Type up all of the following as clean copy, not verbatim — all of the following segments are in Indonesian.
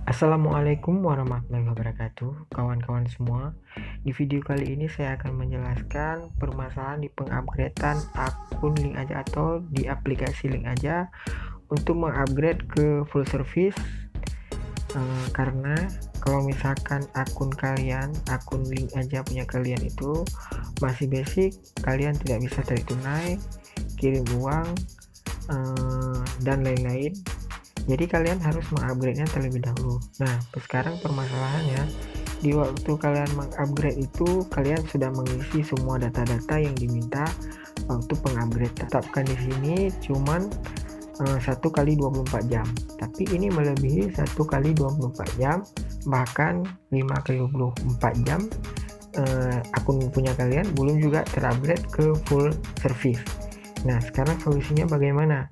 Assalamualaikum warahmatullahi wabarakatuh, kawan-kawan semua. Di video kali ini saya akan menjelaskan permasalahan di pengupgradean akun Link Aja atau di aplikasi Link Aja untuk mengupgrade ke full service. Karena kalau misalkan akun Link Aja punya kalian itu masih basic, kalian tidak bisa tarik tunai, kirim uang, dan lain-lain. Jadi kalian harus mengupgrade-nya terlebih dahulu. Nah, sekarang permasalahannya di waktu kalian mengupgrade itu kalian sudah mengisi semua data-data yang diminta waktu pengupgrade. Tetapkan di sini cuman 1 kali 24 jam. Tapi ini melebihi 1 kali 24 jam, bahkan 5 kali 24 jam akun punya kalian belum juga terupgrade ke full service. Nah, sekarang solusinya bagaimana?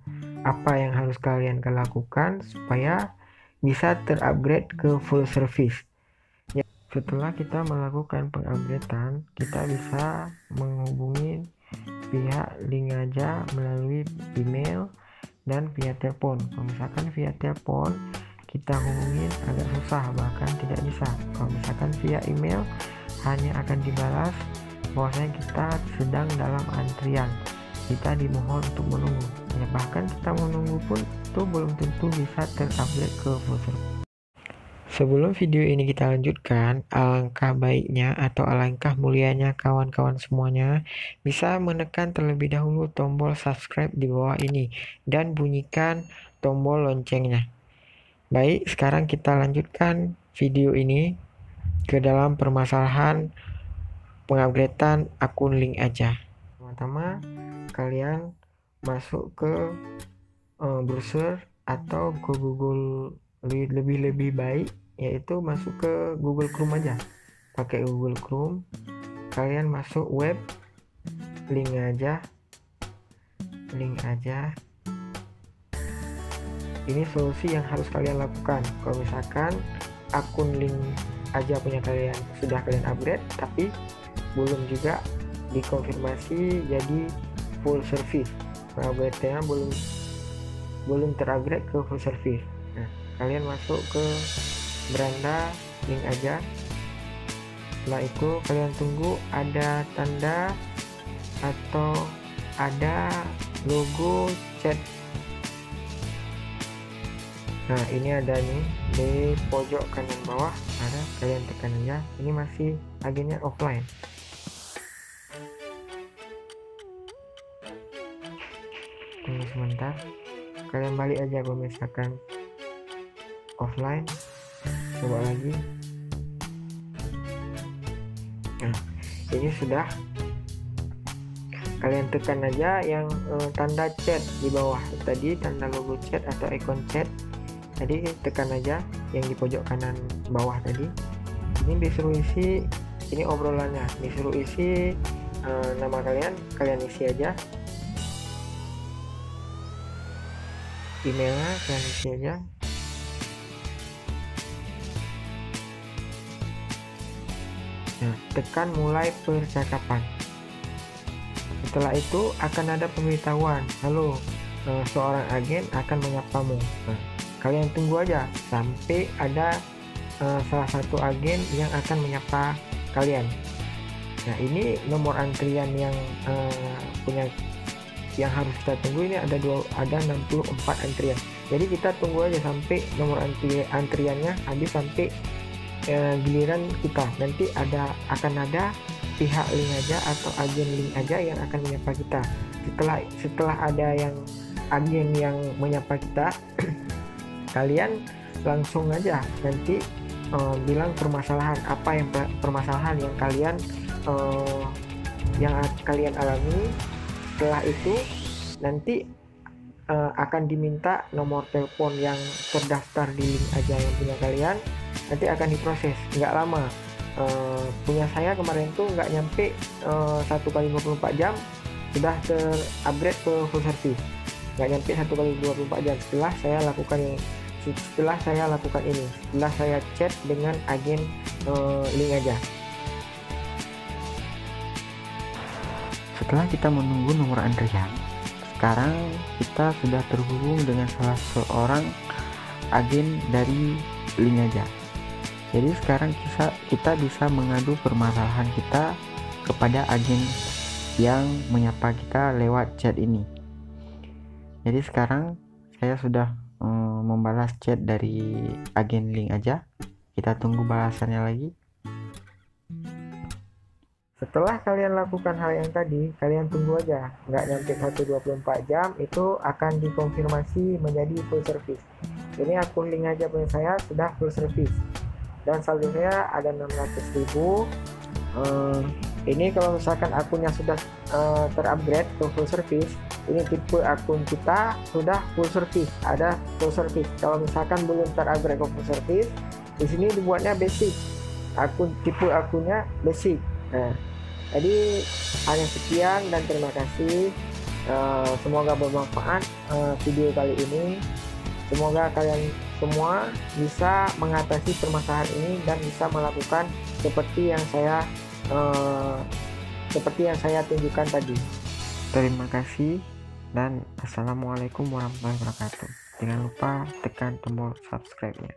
Apa yang harus kalian lakukan supaya bisa terupgrade ke full service? Ya, setelah kita melakukan pengupgradean, kita bisa menghubungi pihak Link Aja melalui email dan via telepon. Kalau misalkan via telepon kita hubungin agak susah, bahkan tidak bisa. Kalau misalkan via email hanya akan dibalas bahwasanya kita sedang dalam antrian, kita dimohon untuk menunggu. Ya, bahkan kita menunggu pun itu belum tentu bisa terupgrade ke full service. Sebelum video ini kita lanjutkan, alangkah baiknya atau alangkah mulianya kawan-kawan semuanya bisa menekan terlebih dahulu tombol subscribe di bawah ini dan bunyikan tombol loncengnya. Baik, sekarang kita lanjutkan video ini ke dalam permasalahan pengupgradean akun Link Aja. Pertama, kalian masuk ke browser atau ke Google. Lebih baik yaitu masuk ke Google Chrome aja. Pakai Google Chrome, kalian masuk web Link Aja. Ini solusi yang harus kalian lakukan kalau misalkan akun Link Aja punya kalian sudah kalian upgrade tapi belum juga dikonfirmasi jadi full service. Upgrade-nya belum terupgrade ke full service. Nah, kalian masuk ke beranda Link Aja. Setelah itu kalian tunggu ada tanda atau ada logo chat. Nah, ini ada nih di pojok kanan bawah ada, kalian tekan aja. Ini masih agennya offline. Tunggu sebentar, kalian balik aja kalau misalkan offline, coba lagi. Nah, ini sudah, kalian tekan aja yang tanda chat di bawah tadi, tanda logo chat atau ikon chat tadi, tekan aja yang di pojok kanan bawah tadi. Ini disuruh isi, ini obrolannya, disuruh isi nama kalian isi aja, emailnya kalian isi aja. Nah, tekan mulai percakapan. Setelah itu akan ada pemberitahuan, halo, seorang agen akan menyapamu. Nah, kalian tunggu aja sampai ada salah satu agen yang akan menyapa kalian. Nah, ini nomor antrian yang yang harus kita tunggu. Ini ada 64 antrian. Jadi kita tunggu aja sampai nomor antriannya habis, sampai giliran kita. Nanti akan ada pihak Link Aja atau agen Link Aja yang akan menyapa kita. Setelah ada yang agen yang menyapa kita, kalian langsung aja nanti bilang permasalahan yang kalian alami. Setelah itu nanti akan diminta nomor telepon yang terdaftar di Link Aja yang punya kalian, nanti akan diproses. Nggak lama, punya saya kemarin tuh nggak nyampe 1 kali 24 jam sudah terupgrade ke full service. Nggak nyampe 1 kali 24 jam setelah saya lakukan ini, setelah saya chat dengan agen Link Aja. Setelah kita menunggu nomor antrian, sekarang kita sudah terhubung dengan salah seorang agen dari link aja. Jadi sekarang kita bisa mengadu permasalahan kita kepada agen yang menyapa kita lewat chat ini. Jadi sekarang saya sudah membalas chat dari agen link aja. Kita tunggu balasannya lagi. Setelah kalian lakukan hal yang tadi, kalian tunggu aja. Nggak nyampe 1-24 jam, itu akan dikonfirmasi menjadi full service. Ini akun link aja punya saya sudah full service. Dan saldo saya ada 600.000. Ini kalau misalkan akunnya sudah terupgrade ke full service, ini tipe akun kita sudah full service, ada full service. Kalau misalkan belum terupgrade ke full service, di sini dibuatnya basic. Tipe akunnya basic. Nah, jadi hanya sekian dan terima kasih. Semoga bermanfaat video kali ini. Semoga kalian semua bisa mengatasi permasalahan ini dan bisa melakukan seperti yang saya tunjukkan tadi. Terima kasih dan assalamualaikum warahmatullahi wabarakatuh. Jangan lupa tekan tombol subscribe-nya.